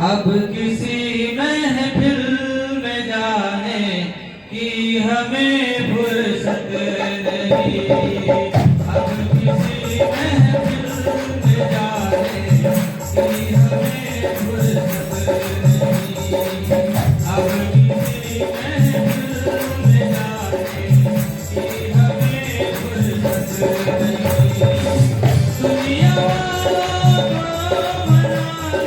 अब किसी महफिल में जाने की हमें फुर्सत नहीं। अब किसी महफिल में जाने की हमें फुर्सत नहीं। अब किसी महफिल में जाने की हमें फुर्सत नहीं। दुनिया वालों को मनाने,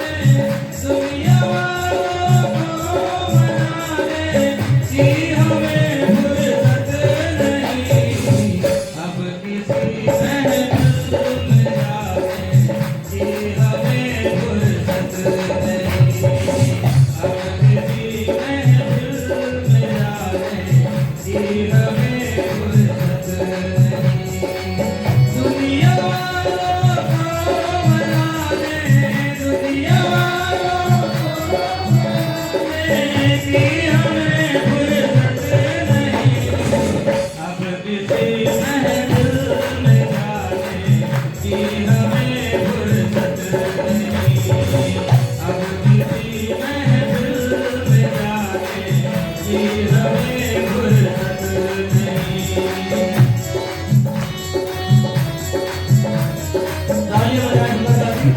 दुनिया वालों को मनाने की हमें फुर्सत नहीं। अब किसी महफिल में जाने की हमें फुर्सत नहीं। अब किसी महफिल में जाने की हमें फुर्सत नहीं। दुनिया वालों को मनाने, दुनिया वालों को मनाने की हमें फुर्सत नहीं। अब किसी महफिल में जाने की हमें फुर्सत नहीं। अब किसी महफिल में जाने की हमें फुर्सत नहीं। तालियां बजाएं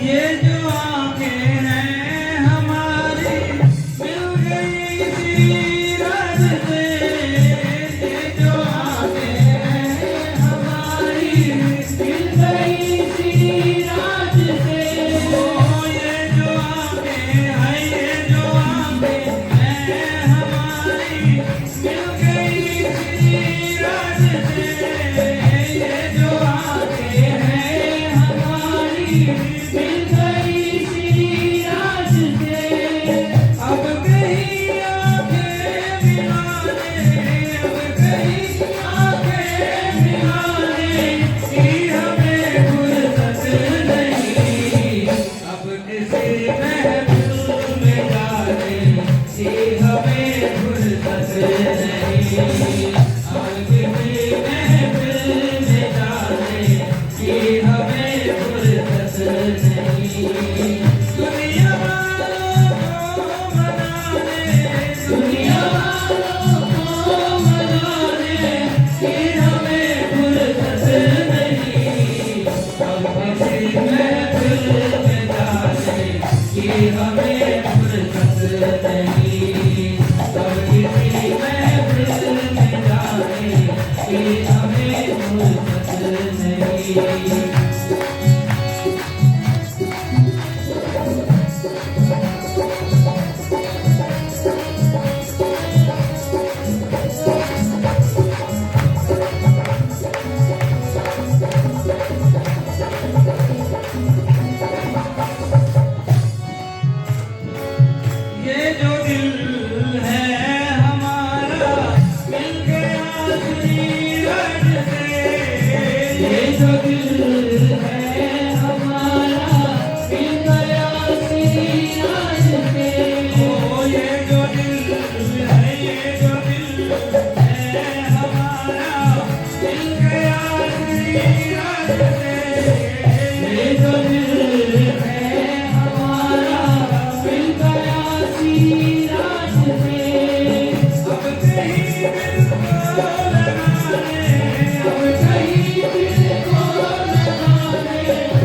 ये जो आंखें हैं हमारी मिल गई थी रात से। ये जो आंखें हैं हमारी मिल गई थी रात से। ओ ये जो आंखें हैं, ये जो आंखें हैं हमारी मिल गई थी रात से। ये जो आंखें हैं हमारी मिल गई थी रात से। अब कहीं आंखें मिलाने, अब कहीं आंखें मिलाने की हमें फुर्सत नहीं। अब किसी महफिल में जाने की हमें फुर्सत नहीं। अब किसी महफिल में जाने की हमें फुर्सत नहीं। दुनिया वालों को मनाने, दुनिया वालों को मनाने की हमें फुर्सत नहीं। अब किसी महफिल में जाने की हमें फुर्सत नहीं। अब किसी महफिल में जाने की हमें फुर्सत नहीं। ये जो दिल है हमारा मिल गया श्री रज से। ये जो दिल है हमारा मिल गया श्री रज से। ओ ये जो दिल है, ये जो दिल है हमारा मिल गया श्री रज से। ये जो दिल है हमारा मिल गया श्री रज से। अब कहीं दिल को लगाने, अब कहीं दिल को लगाने नहीं।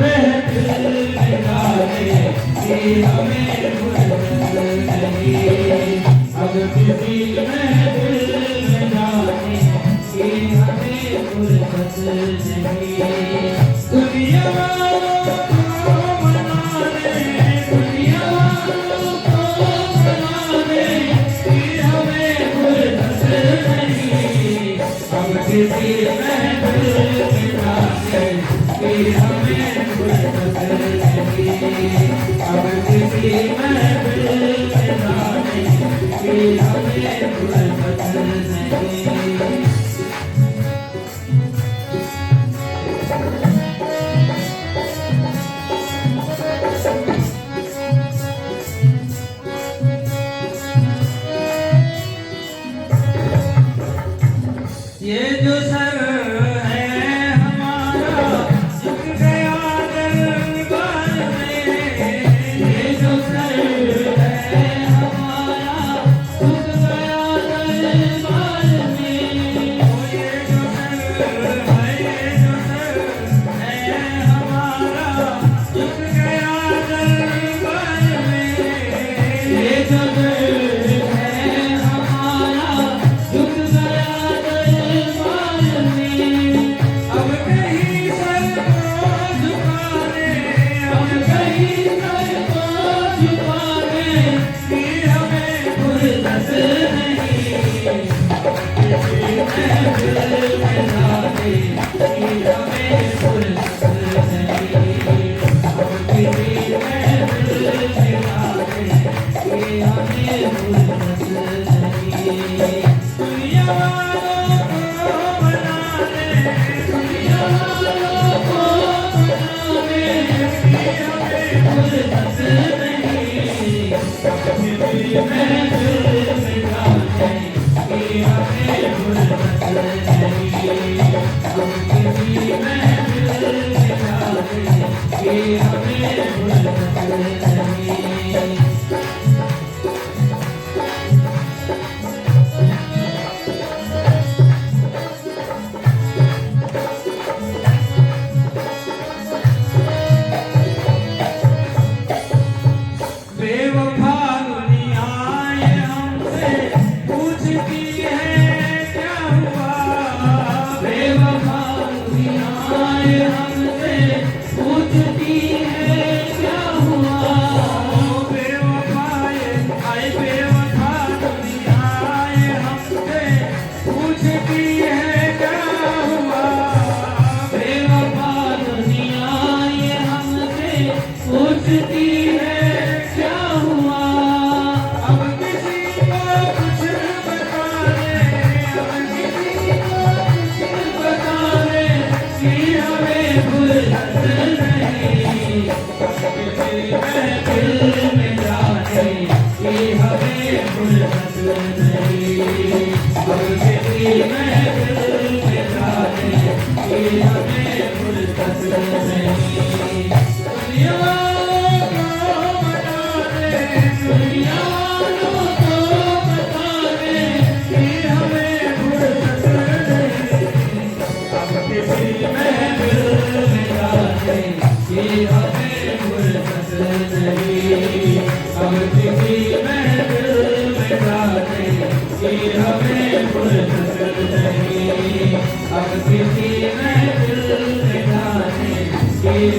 महफिल में जाने की हमें फुर्सत नहीं। अब किसी महफिल में जाने की हमें फुर्सत नहीं। दुनिया वालों को मनाने, दुनिया वालों को मनाने की हमें फुर्सत नहीं। अब किसी महफिल में जाने की हमें फुर्सत नहीं। अब किसी महफिल में जाने की हमें फुर्सत नहीं। ये जो सर है हमारा झुक गया दरबार में, ये जो सर है हमारा झुक गया दरबार में, ओ ये जो सर है हमारा झुक गया दरबार में, ये जो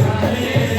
हमें